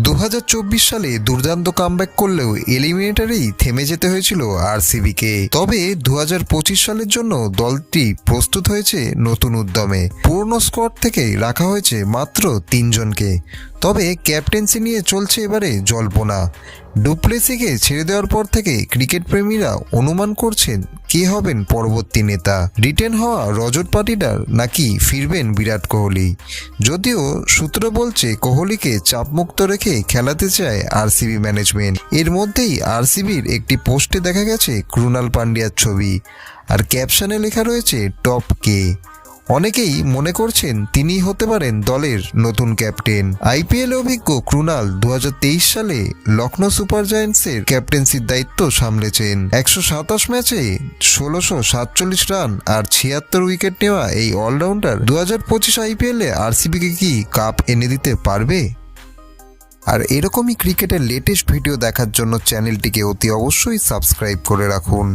2024 সালে দুর্দান্ত কামব্যাক করলেও এলিমিনেটরেই থেমে যেতে হয়েছিল আরসিবিকে। তবে 2025 সালের জন্য দলটি প্রস্তুত হয়েছে নতুন উদ্যমে। পুরনো স্কোয়াড থেকে রাখা হয়েছে মাত্র 3 জনকে। তবে ক্যাপ্টেন্সি নিয়ে চলছে এবারে জল্পনা। ডুপ্লেসিকে ছেড়ে দেওয়ার পর থেকে ক্রিকেট প্রেমীরা অনুমান করছেন কে হবেন পরবর্তী নেতা। রিটেন হওয়া রজত পাটিদার নাকি ফিরবেন বিরাট কোহলি। যদিও সূত্র বলছে কোহলিকে চাপমুক্ত রেখে খেলাতে চায় আরসিবি ম্যানেজমেন্ট। এর মধ্যেই আরসিবির একটি পোস্টে দেখা গেছে ক্রুনাল পান্ডিয়ার ছবি, আর ক্যাপশনে লেখা রয়েছে টপ কে। অনেকেই মনে করছেন তিনিই হতে পারেন দলের নতুন ক্যাপ্টেন। আইপিএল অভিজ্ঞ ক্রুনাল 2023 সালে লখনৌ সুপার জায়ান্টসের ক্যাপ্টেন্সির দায়িত্ব সামলেছেন। 127 ম্যাচে 1647 রান আর 76 উইকেট নেওয়া এই অলরাউন্ডার 2025 আইপিএলে আরসিবিকে কি কাপ এনে দিতে পারবে? আর এরকমই ক্রিকেটের লেটেস্ট ভিডিও দেখার জন্য চ্যানেলটিকে অতি অবশ্যই সাবস্ক্রাইব করে রাখুন।